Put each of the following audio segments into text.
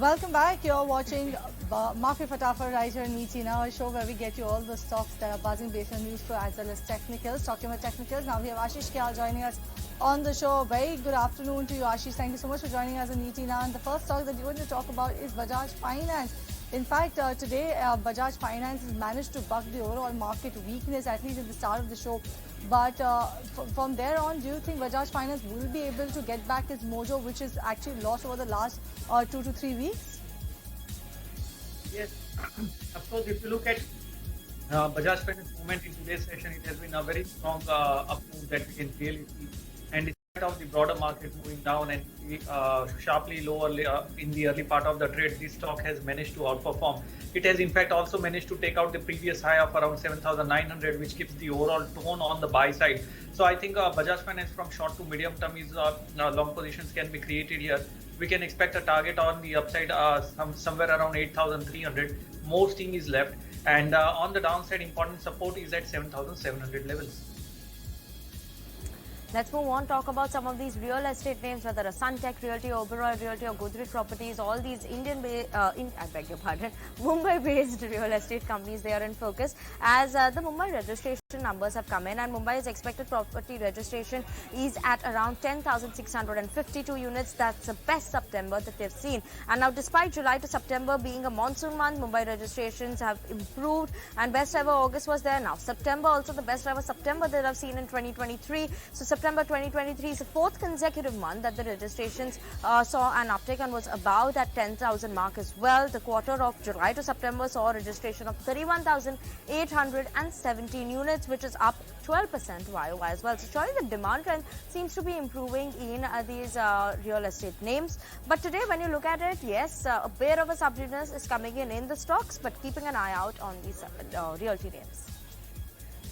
Welcome back. You're watching Mafi Fatafa right here in ET Now, a show where we get you all the stocks that are buzzing based on news flow as well as technicals. Talking about technicals, now we have Ashish Kyal joining us on the show. Very good afternoon to you, Ashish. Thank you so much for joining us on ET Now. And the first stock that we're going to talk about is Bajaj Finance. In fact, today Bajaj Finance has managed to buck the overall market weakness, at least at the start of the show. But from there on, do you think Bajaj Finance will be able to get back its mojo, which is actually lost over the last 2 to 3 weeks? Yes, of course, if you look at Bajaj Finance movement in today's session, it has been a very strong up move that we can clearly see. And despite of the broader market moving down and sharply lower in the early part of the trade, this stock has managed to outperform. It has in fact also managed to take out the previous high of around 7,900, which keeps the overall tone on the buy side. So I think Bajaj Finance from short to medium term is long positions can be created here. We can expect a target on the upside somewhere around 8,300. More steam is left, and on the downside, important support is at 7,700 levels. Let's move on, talk about some of these real estate names, whether a Sunteck Realty, Oberoi Realty or Godrej Properties, all these Mumbai-based real estate companies, they are in focus as the Mumbai registration numbers have come in, and Mumbai's expected property registration is at around 10,652 units. That's the best September that they've seen. And now, despite July to September being a monsoon month, Mumbai registrations have improved, and best ever August was there. Now September also the best ever September that I've seen in 2023. So September 2023 is the fourth consecutive month that the registrations saw an uptick and was above that 10,000 mark as well. The quarter of July to September saw a registration of 31,817 units, which is up 12% YOY as well. So surely the demand trend seems to be improving in these real estate names. But today, when you look at it, yes, a bit of a subduedness is coming in the stocks, but keeping an eye out on these realty names.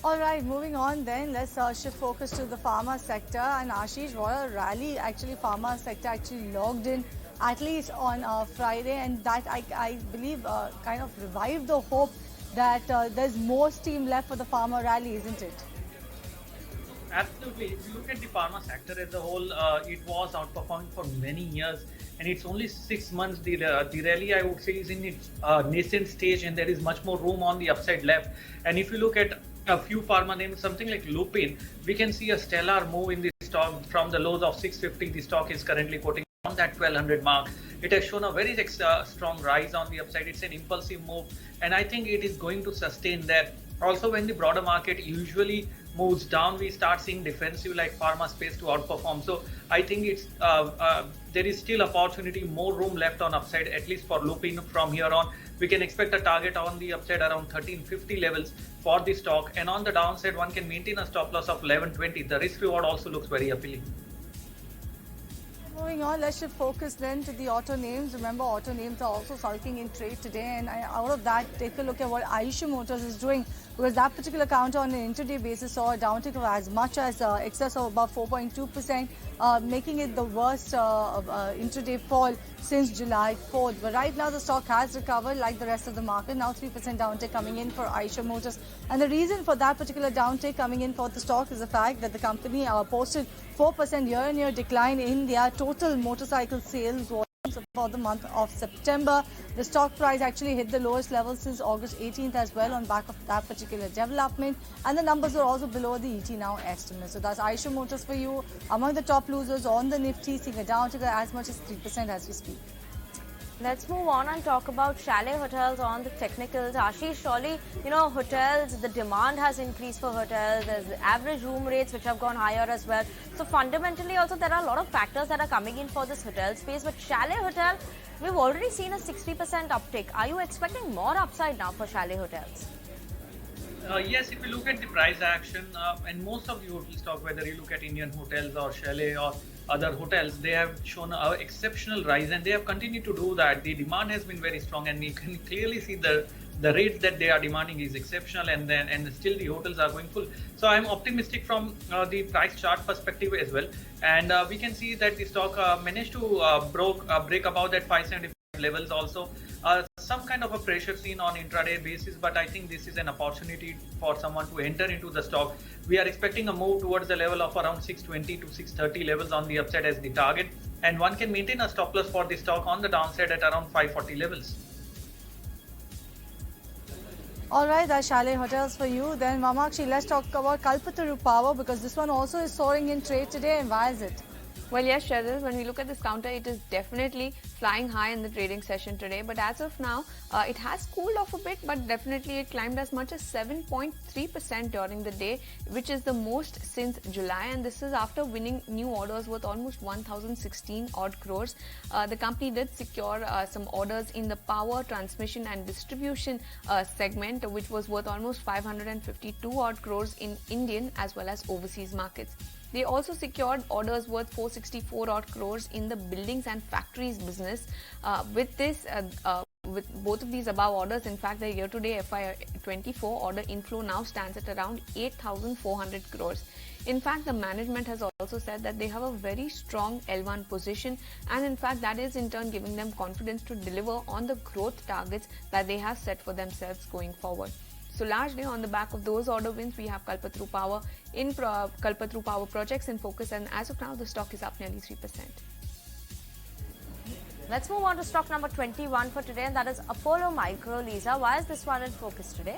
All right, moving on then, let's shift focus to the pharma sector. And Ashish, what a rally actually pharma sector actually logged in, at least on Friday, and that I believe kind of revived the hope that there's more steam left for the pharma rally, isn't it? Absolutely. If you look at the pharma sector as a whole, it was outperforming for many years, and it's only 6 months. The rally, I would say, is in its nascent stage, and there is much more room on the upside left. And if you look at a few pharma names, something like Lupin, we can see a stellar move in the stock from the lows of 650. The stock is currently quoting on that 1200 mark. It has shown a very strong rise on the upside. It's an impulsive move, and I think it is going to sustain that. Also, when the broader market usually moves down, we start seeing defensive like pharma space to outperform. So I think it's there is still opportunity, more room left on upside, at least for Lupin from here on. We can expect a target on the upside around 1350 levels for the stock, and on the downside, one can maintain a stop loss of 1120. The risk reward also looks very appealing. Moving on, let's shift focus then to the auto names. Remember, auto names are also sulking in trade today, and out of that, take a look at what Eicher Motors is doing, because that particular counter on an intraday basis saw a downtick of as much as excess of about 4.2%, making it the worst intraday fall since July 4th. But right now, the stock has recovered like the rest of the market. Now 3% downtick coming in for Eicher Motors. And the reason for that particular downtick coming in for the stock is the fact that the company posted 4% year-on-year decline in their total motorcycle sales volumes for the month of September. The stock price actually hit the lowest level since August 18th as well on back of that particular development, and the numbers are also below the ET Now estimate. So that's Eicher Motors for you, among the top losers on the Nifty, seeing a downtick as much as 3% as we speak. Let's move on and talk about Chalet Hotels on the technicals. Ashish, surely, hotels, the demand has increased for hotels. There's average room rates which have gone higher as well. So fundamentally also there are a lot of factors that are coming in for this hotel space. But Chalet Hotel, we've already seen a 60% uptick. Are you expecting more upside now for Chalet Hotels? Yes, if you look at the price action and most of the hotel stock, whether you look at Indian Hotels or Chalet or other hotels, they have shown an exceptional rise, and they have continued to do that. The demand has been very strong, and you can clearly see the rates that they are demanding is exceptional, and still the hotels are going full. So I'm optimistic from the price chart perspective as well, and we can see that the stock managed to break above that 575 levels also. some kind of a pressure seen on intraday basis, but I think this is an opportunity for someone to enter into the stock. We are expecting a move towards the level of around 620 to 630 levels on the upside as the target, and one can maintain a stop loss for the stock on the downside at around 540 levels. All right, that's Chalet Hotels for you. Then, Mamakshi, let's talk about Kalpataru Power, because this one also is soaring in trade today. And why is it? Well, yes, Shradil, when we look at this counter, it is definitely flying high in the trading session today. But as of now, it has cooled off a bit, but definitely it climbed as much as 7.3% during the day, which is the most since July. And this is after winning new orders worth almost 1,016 odd crores. The company did secure some orders in the power transmission and distribution segment, which was worth almost 552 odd crores in Indian as well as overseas markets. They also secured orders worth 464 odd crores in the buildings and factories business. With both of these above orders, in fact, the year-to-date FY24 order inflow now stands at around 8,400 crores. In fact, the management has also said that they have a very strong L1 position, and in fact, that is in turn giving them confidence to deliver on the growth targets that they have set for themselves going forward. So largely on the back of those order wins, we have Kalpataru Power Kalpataru Power projects in focus, and as of now, the stock is up nearly 3%. Let's move on to stock number 21 for today, and that is Apollo Micro. Lisa, why is this one in focus today?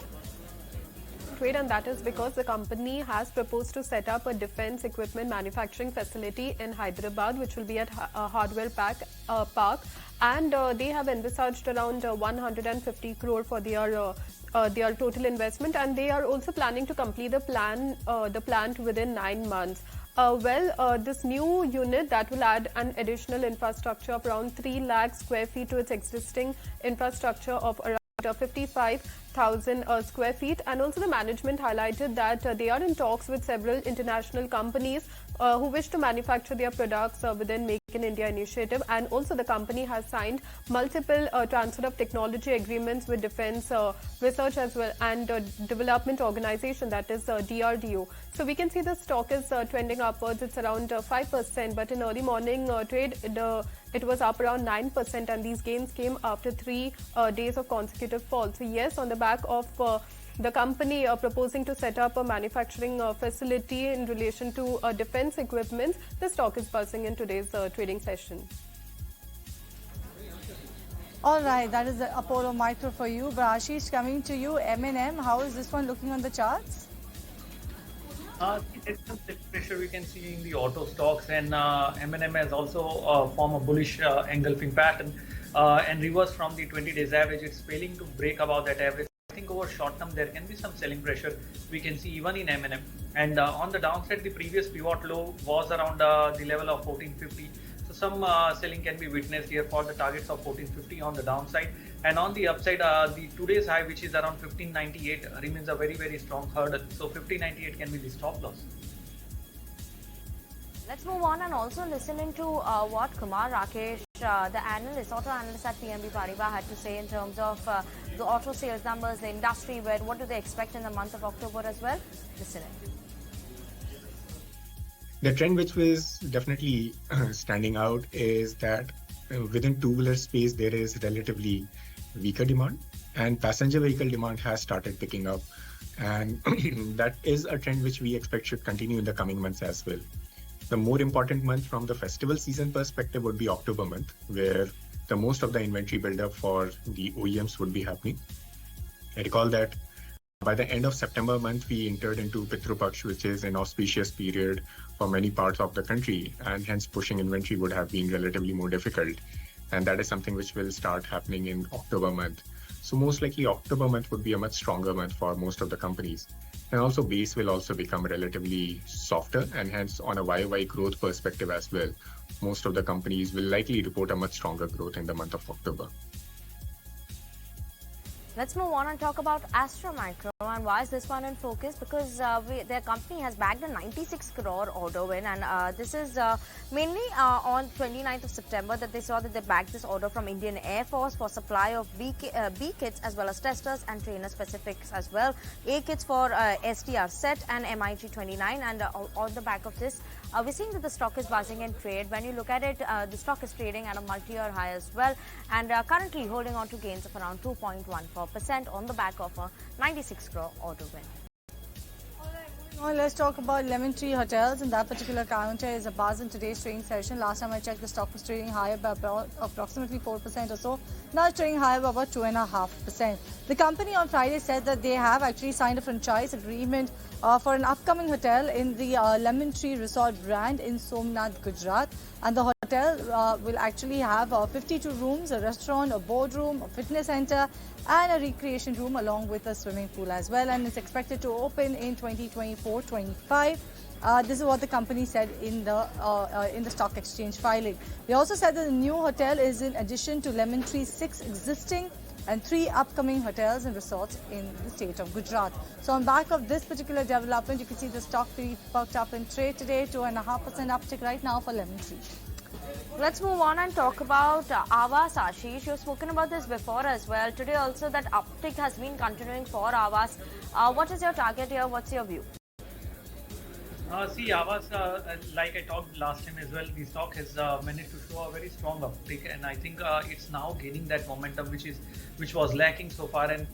Trade, and that is because the company has proposed to set up a defense equipment manufacturing facility in Hyderabad, which will be at Hardware Park, and they have envisaged around 150 crore for their total investment, and they are also planning to complete the plant within 9 months. This new unit that will add an additional infrastructure of around 3 lakh square feet to its existing infrastructure of around 55,000 square feet. And also the management highlighted that they are in talks with several international companies who wish to manufacture their products within Make in India initiative, and also the company has signed multiple transfer of technology agreements with defense research as well and development organization, that is DRDO. So we can see the stock is trending upwards. It's around 5%, but in early morning trade it was up around 9%, and these gains came after 3 days of consecutive fall. So yes, on the back of the company proposing to set up a manufacturing facility in relation to defense equipment, the stock is pulsing in today's trading session. All right, that is the Apollo Micro for you. But Ashish, coming to you, M&M, how is this one looking on the charts? It's some pressure we can see in the auto stocks, and M&M has also formed a bullish engulfing pattern and reverse from the 20 days average. It's failing to break above that average. I think over short term there can be some selling pressure we can see even in M&M, and on the downside the previous pivot low was around the level of 1450. So some selling can be witnessed here for the targets of 1450 on the downside, and on the upside the today's high, which is around 1598, remains a very, very strong hurdle. So 1598 can be the stop loss. Let's move on and also listen into what Kumar Rakesh, the auto analyst at PNB Paribas, had to say in terms of the auto sales numbers, the industry, what do they expect in the month of October as well? Listen in. The trend which was definitely standing out is that within two-wheeler space there is relatively weaker demand, and passenger vehicle demand has started picking up, and that is a trend which we expect should continue in the coming months as well. The more important month from the festival season perspective would be October month, where the most of the inventory buildup for the OEMs would be happening. I recall that by the end of September month, we entered into Pitru Paksh, which is an auspicious period for many parts of the country, and hence pushing inventory would have been relatively more difficult. And that is something which will start happening in October month. So most likely October month would be a much stronger month for most of the companies. And also base will also become relatively softer, and hence on a YOY growth perspective as well, most of the companies will likely report a much stronger growth in the month of October. Let's move on and talk about Astra Micro, and why is this one in focus? Because their company has bagged a 96 crore order win, and this is mainly on 29th of September that they saw that they bagged this order from Indian Air Force for supply of B kits as well as testers and trainer specifics as well. A kits for STR set and MiG-29, and on the back of this, we're seeing that the stock is buzzing in trade. When you look at it, the stock is trading at a multi-year high as well, and currently holding on to gains of around 2.14% on the back of a 96 crore order win. Now let's talk about Lemon Tree Hotels, and that particular counter is a buzz in today's trading session. Last time I checked, the stock was trading higher by about approximately 4% or so. Now it's trading higher by about 2.5%. The company on Friday said that they have actually signed a franchise agreement for an upcoming hotel in the Lemon Tree Resort brand in Somnath, Gujarat. And the hotel will actually have 52 rooms, a restaurant, a boardroom, a fitness center, and a recreation room along with a swimming pool as well. And it's expected to open in 2024-25. This is what the company said in the stock exchange filing. They also said that the new hotel is in addition to Lemon Tree's 6 existing and 3 upcoming hotels and resorts in the state of Gujarat. So on back of this particular development, you can see the stock pretty perked up in trade today, 2.5% uptick right now for Lemon Tree. Let's move on and talk about Aavas, Ashish. You've spoken about this before as well. Today also that uptick has been continuing for Aavas. What is your target here? What's your view? See, Aavas, like I talked last time as well, the stock has managed to show a very strong uptick, and I think it's now gaining that momentum which was lacking so far, and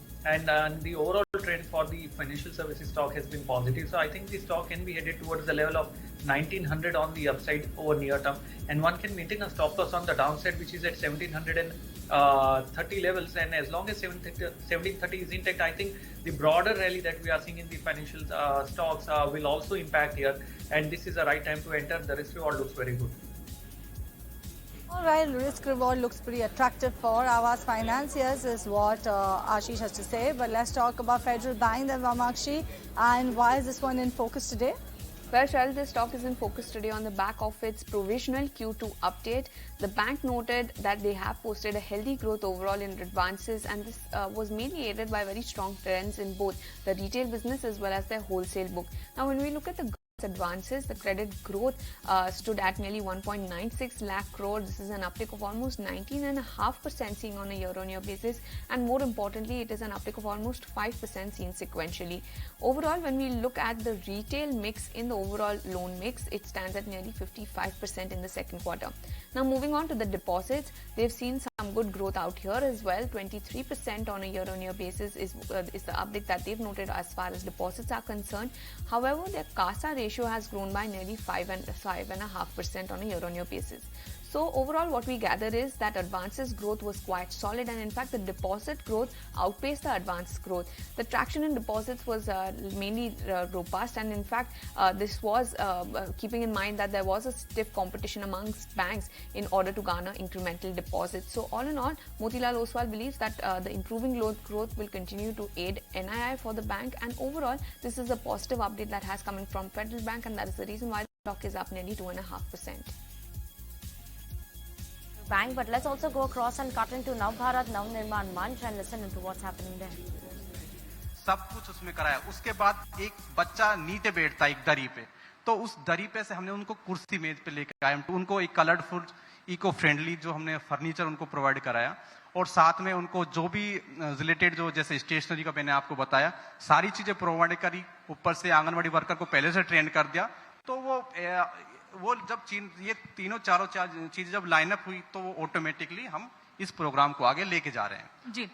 the overall trend for the financial services stock has been positive. So I think the stock can be headed towards the level of 1900 on the upside over near term, and one can maintain a stop loss on the downside, which is at 1730 levels. And as long as 1730 is intact, I think the broader rally that we are seeing in the financial stocks will also impact here, and this is the right time to enter. The risk reward looks very good. All right, risk reward looks pretty attractive for Aavas Financiers is what Ashish has to say. But let's talk about Federal Bank then, Vamakshi, and why is this one in focus today? Well, Cheryl, this stock is in focus today on the back of its provisional Q2 update. The bank noted that they have posted a healthy growth overall in advances, and this was mainly aided by very strong trends in both the retail business as well as their wholesale book. Now, when we look at the advances, the credit growth stood at nearly 1.96 lakh crore. This is an uptick of almost 19.5% seen on a year-on-year basis, and more importantly, it is an uptick of almost 5% seen sequentially. Overall, when we look at the retail mix in the overall loan mix, it stands at nearly 55% in the second quarter. Now, moving on to the deposits, they've seen some good growth out here as well. 23% on a year-on-year basis is the uptick that they've noted as far as deposits are concerned. However, their CASA ratio has grown by nearly 5.5% on a year-on-year basis. So overall, what we gather is that advances growth was quite solid, and in fact the deposit growth outpaced the advance growth. The traction in deposits was mainly robust, and in fact this was keeping in mind that there was a stiff competition amongst banks in order to garner incremental deposits. So all in all, Motilal Oswal believes that the improving loan growth will continue to aid NII for the bank, and overall this is a positive update that has come in from Federal Bank, and that is the reason why the stock is up nearly 2.5%. Bank, but let's also go across and cut into Navbharat Navnirman Manch and listen into what's happening there. सब कुछ उसमें कराया। उसके बाद एक बच्चा नीचे बैठता एक दरी पे, तो उस दरी पे से हमने उनको कुर्सी मेज पे लेकर आए, उनको एक कलरफुल इको फ्रेंडली जो हमने फर्नीचर उनको प्रोवाइड कराया, और साथ में उनको जो भी रिलेटेड जो जैसे स्टेशनरी का मैंने आपको बताया सारी चीजें प्रोवाइड करी। ऊपर से आंगनबाड़ी वर्कर को पहले से ट्रेन कर दिया, तो वो जब ये तीनों चारों चीजें जब लाइनअप हुई तो वो ऑटोमेटिकली हम इस प्रोग्राम को आगे लेके जा रहे हैं। जी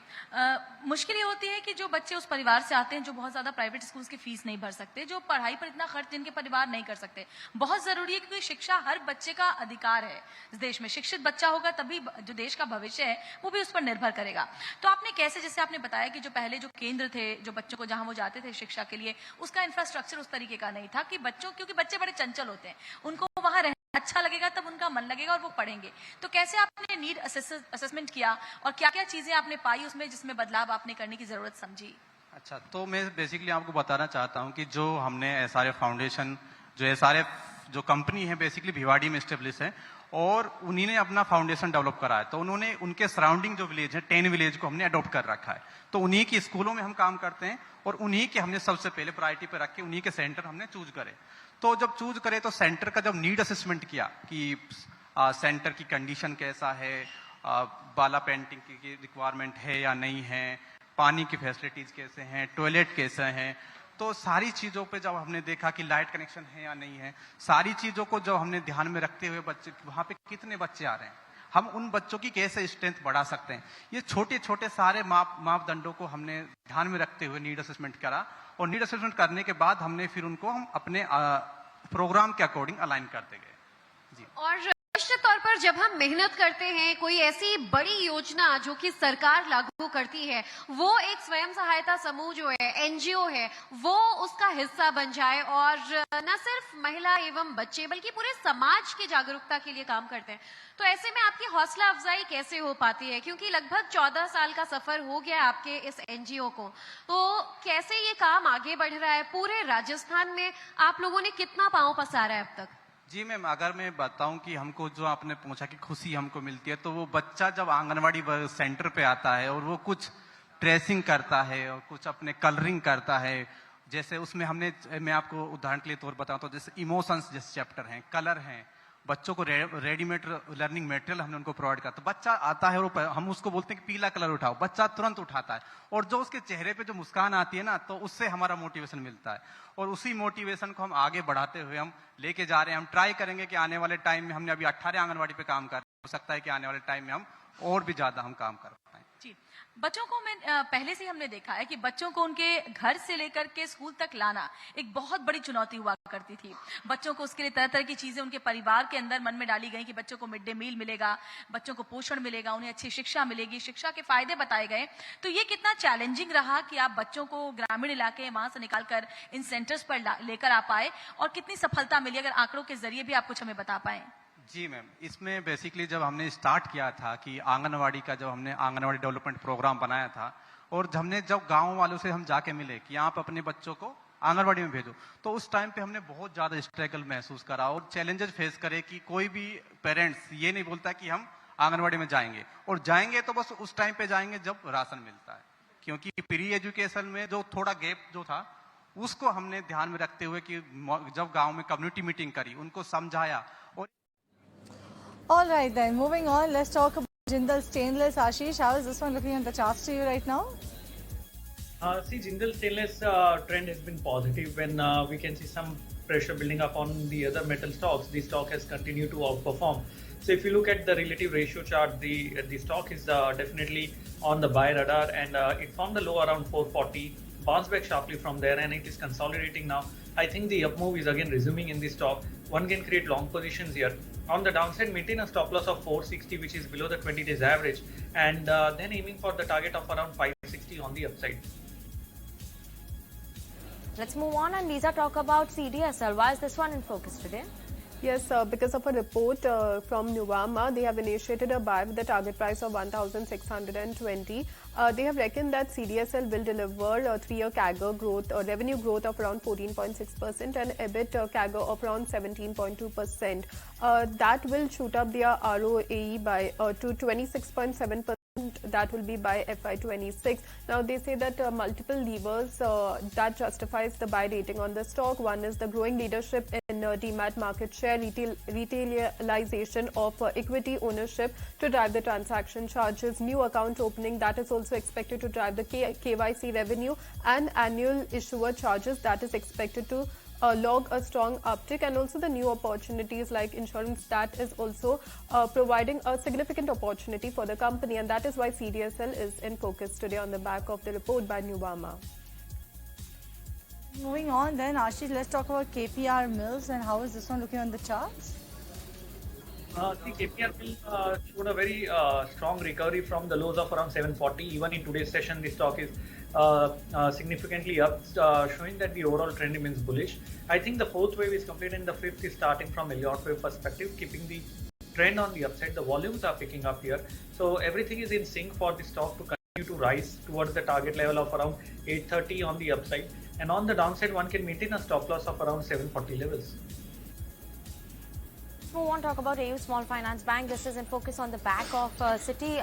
मुश्किल ये होती है कि जो बच्चे उस परिवार से आते हैं जो बहुत ज्यादा प्राइवेट स्कूल्स की फीस नहीं भर सकते, जो पढ़ाई पर इतना खर्च जिनके परिवार नहीं कर सकते। बहुत जरूरी है क्योंकि शिक्षा हर बच्चे का अधिकार है। इस देश में शिक्षित बच्चा होगा तभी जो देश का भविष्य है वो भी उस पर निर्भर करेगा। तो आपने कैसे, जैसे आपने बताया कि जो पहले जो केंद्र थे जो बच्चों को जहां वो जाते थे शिक्षा के लिए, उसका इंफ्रास्ट्रक्चर उस तरीके का नहीं था कि बच्चों, क्योंकि बच्चे बड़े चंचल होते हैं, उनको वहां अच्छा लगेगा तब उनका मन लगेगा और वो पढ़ेंगे। तो कैसे आपने नीड असेसमेंट किया और क्या क्या चीजें आपने पाई उसमें जिसमें बदलाव आपने करने की जरूरत समझी? अच्छा, तो मैं बेसिकली आपको बताना चाहता हूं कि जो हमने एसआरएफ फाउंडेशन, जो एसआरएफ जो कंपनी है बेसिकली भिवाड़ी में एस्टेब्लिश है, और उन्हीं ने अपना फाउंडेशन डेवलप करा है। तो उन्होंने उनके सराउंडिंग जो विलेज है 10 विलेज को हमने अडॉप्ट कर रखा है। तो उन्हीं की स्कूलों में हम काम करते हैं और उन्हीं के हमने सबसे पहले प्रायोरिटी पे रख के उन्हीं के सेंटर हमने चूज करे। तो जब चूज करे तो सेंटर का जब नीड असेसमेंट किया कि सेंटर की कंडीशन कैसा है, बाला पेंटिंग की रिक्वायरमेंट है या नहीं है, पानी की फैसिलिटीज कैसे हैं, टॉयलेट कैसे हैं, तो सारी चीज़ों पे जब हमने देखा कि लाइट कनेक्शन है या नहीं है, सारी चीज़ों को जब हमने ध्यान में रखते हुए बच्चे वहाँ पे कितने बच्चे आ रहे हैं, हम उन बच्चों की कैसे स्ट्रेंथ बढ़ा सकते हैं, ये छोटे छोटे सारे मापदंडों को हमने ध्यान में रखते हुए नीड असेसमेंट करा। और नीड असेसमेंट करने के बाद हमने फिर उनको हम अपने प्रोग्राम के अकॉर्डिंग अलाइन करते गए जी। और निश्चित तौर पर जब हम मेहनत करते हैं, कोई ऐसी बड़ी योजना जो कि सरकार लागू करती है, वो एक स्वयं सहायता समूह जो है, एनजीओ है, वो उसका हिस्सा बन जाए और न सिर्फ महिला एवं बच्चे बल्कि पूरे समाज की जागरूकता के लिए काम करते हैं, तो ऐसे में आपकी हौसला अफजाई कैसे हो पाती है? क्योंकि लगभग 14 साल का सफर हो गया आपके इस एनजीओ को, तो कैसे ये काम आगे बढ़ रहा है? पूरे राजस्थान में आप लोगों ने कितना पांव पसारा है अब तक? जी मैम, अगर मैं बताऊं कि हमको जो आपने पूछा कि खुशी हमको मिलती है, तो वो बच्चा जब आंगनवाड़ी सेंटर पे आता है और वो कुछ ट्रेसिंग करता है और कुछ अपने कलरिंग करता है, जैसे उसमें मैं आपको उदाहरण के लिए तौर बताऊं तो जैसे इमोशंस जैसे चैप्टर हैं, कलर हैं, बच्चों को रेडीमेड लर्निंग मटेरियल हमने उनको प्रोवाइड करता है। बच्चा आता है और हम उसको बोलते हैं कि पीला कलर उठाओ, बच्चा तुरंत उठाता है और जो उसके चेहरे पे जो मुस्कान आती है ना, तो उससे हमारा मोटिवेशन मिलता है और उसी मोटिवेशन को हम आगे बढ़ाते हुए हम लेके जा रहे हैं। हम ट्राई करेंगे कि आने वाले टाइम में, हमने अभी 18 आंगनवाड़ी पे काम कर, हो सकता है कि आने वाले टाइम में हम और भी ज्यादा हम काम कर पाएं। जी, बच्चों को मैं पहले से हमने देखा है कि बच्चों को उनके घर से लेकर के स्कूल तक लाना एक बहुत बड़ी चुनौती हुआ करती थी। बच्चों को उसके लिए तरह तरह की चीजें उनके परिवार के अंदर मन में डाली गई कि बच्चों को मिड डे मील मिलेगा, बच्चों को पोषण मिलेगा, उन्हें अच्छी शिक्षा मिलेगी, शिक्षा के फायदे बताए गए। तो ये कितना चैलेंजिंग रहा कि आप बच्चों को ग्रामीण इलाके वहां से निकालकर इन सेंटर्स पर लेकर आ पाए और कितनी सफलता मिली, अगर आंकड़ों के जरिए भी आप कुछ हमें बता पाए। जी मैम, इसमें बेसिकली जब हमने स्टार्ट किया था कि आंगनवाड़ी का, जब हमने आंगनवाड़ी डेवलपमेंट प्रोग्राम बनाया था और जब गांव वालों से हम जाके मिले कि आप अपने बच्चों को आंगनवाड़ी में भेजो, तो उस टाइम पे हमने बहुत ज्यादा स्ट्रगल महसूस करा और चैलेंजेस फेस करे कि कोई भी पेरेंट्स ये नहीं बोलता कि हम आंगनवाड़ी में जाएंगे, और जाएंगे तो बस उस टाइम पे जाएंगे जब राशन मिलता है, क्योंकि प्री एजुकेशन में जो थोड़ा गैप जो था उसको हमने ध्यान में रखते हुए कि जब गाँव में कम्युनिटी मीटिंग करी, उनको समझाया। और All right then, moving on, let's talk about Jindal Stainless. Ashish, how is this one looking on the charts to you right now? See, Jindal Stainless trend has been positive when we can see some pressure building up on the other metal stocks. The stock has continued to outperform. So if you look at the relative ratio chart, the stock is definitely on the buy radar, and it formed a low around 440, bounced back sharply from there, and it is consolidating now. I think the up move is again resuming in the stock. One can create long positions here. On the downside, maintain a stop loss of 460, which is below the 20 days average, and then aiming for the target of around 560 on the upside. Let's move on and Lisa talk about CDSL. Why is this one in focus today? Yes, because of a report from Nuvama, they have initiated a buy with a target price of 1,620. They have reckoned that CDSL will deliver a 3-year CAGR growth, revenue growth of around 14.6% and EBIT CAGR of around 17.2%. That will shoot up their ROAE by to 26.7%. That will be by FY26. Now they say that multiple levers that justifies the buy rating on the stock. One is the growing leadership in demat market share, retailization of equity ownership to drive the transaction charges, new account opening that is also expected to drive the KYC revenue, and annual issuer charges that is expected to log a strong uptick, and also the new opportunities like insurance that is also providing a significant opportunity for the company, and that is why CDSL is in focus today on the back of the report by Nuvama. Moving on then, Ashish, let's talk about KPR Mills and how is this one looking on the charts? The KPR will showed a very strong recovery from the lows of around 740. Even in today's session, the stock is significantly up, showing that the overall trend remains bullish. I think the fourth wave is complete and the fifth is starting from Elliott wave perspective, keeping the trend on the upside. The volumes are picking up here, so everything is in sync for the stock to continue to rise towards the target level of around 830 on the upside, and on the downside, one can maintain a stop loss of around 740 levels. move on, talk about AU Small Finance Bank. This is in focus on the back of Citi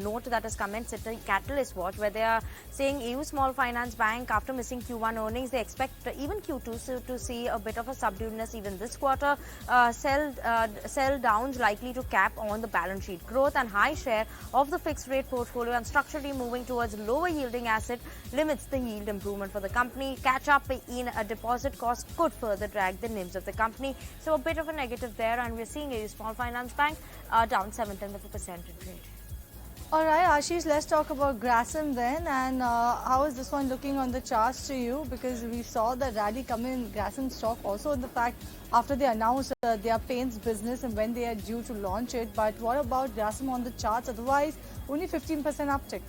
note that has come in, Citi Catalyst Watch, where they are saying AU Small Finance Bank, after missing Q1 earnings, they expect even Q2 to see a bit of a subduedness even this quarter. Sell downs likely to cap on the balance sheet. Growth and high share of the fixed rate portfolio and structurally moving towards lower yielding asset limits the yield improvement for the company. Catch up in a deposit cost could further drag the NIMs of the company. So a bit of a negative there, and we're seeing a Small Finance Bank down 0.7% in trade. All right, Ashish, let's talk about Grasim then. And how is this one looking on the charts to you? Because we saw the rally come in Grasim stock also in the fact after they announced their paints business and when they are due to launch it. But what about Grasim on the charts? Otherwise, only 15% uptick.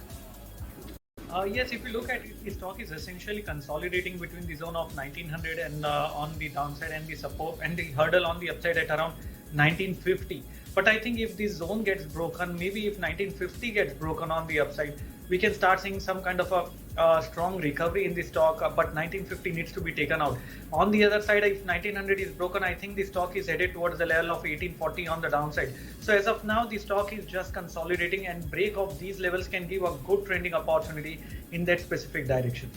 Yes, if you look at it, the stock is essentially consolidating between the zone of 1900 and on the downside, and the support and the hurdle on the upside at around 1950. But I think if this zone gets broken, maybe if 1950 gets broken on the upside, we can start seeing some kind of a strong recovery in the stock, but 1950 needs to be taken out. On the other side, if 1900 is broken, I think the stock is headed towards the level of 1840 on the downside. So as of now, the stock is just consolidating, and break of these levels can give a good trending opportunity in that specific direction.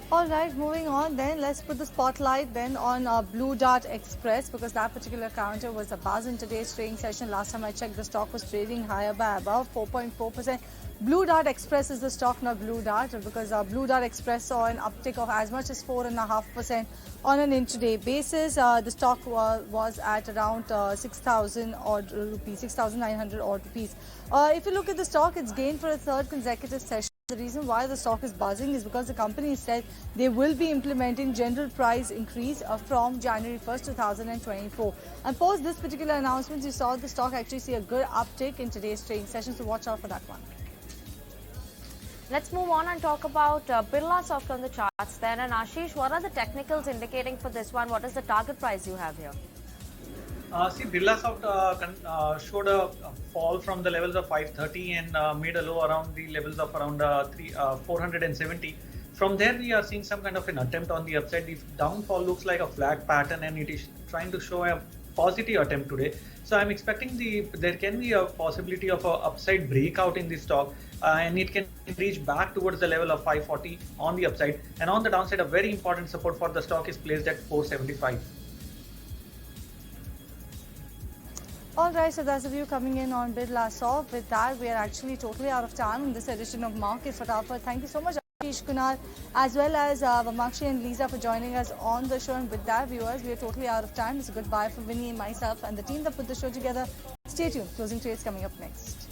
All right, moving on then, let's put the spotlight then on Blue Dart Express, because that particular counter was a buzz in today's trading session. Last time I checked, the stock was trading higher by about 4.4%. Blue Dart Express is the stock, not Blue Dart, because Blue Dart Express saw an uptick of as much as 4.5% on an intraday basis. The stock was at around 6,000 odd rupees, 6,900 odd rupees. If you look at the stock, it's gained for a third consecutive session. The reason why the stock is buzzing is because the company said they will be implementing general price increase from January 1st, 2024. And post this particular announcement, you saw the stock actually see a good uptick in today's trading session, so watch out for that one. Let's move on and talk about Birlasoft on the charts then. And Ashish, what are the technicals indicating for this one? What is the target price you have here? See, Birlasoft showed a fall from the levels of 530 and made a low around the levels of around 470. From there, we are seeing some kind of an attempt on the upside. The downfall looks like a flag pattern, and it is trying to show a positive attempt today. So I'm expecting there can be a possibility of an upside breakout in this stock, and it can reach back towards the level of 540 on the upside. And on the downside, a very important support for the stock is placed at 475. All right, so that's the view coming in on Birlasoft. With that, we are actually totally out of time in this edition of Market Fatafat. Thank you so much, Ashish, Kunal, as well as Vamakshi and Lisa for joining us on the show. And with that, viewers, we are totally out of time. It's a goodbye from Vinny and myself and the team that put the show together. Stay tuned. Closing trades coming up next.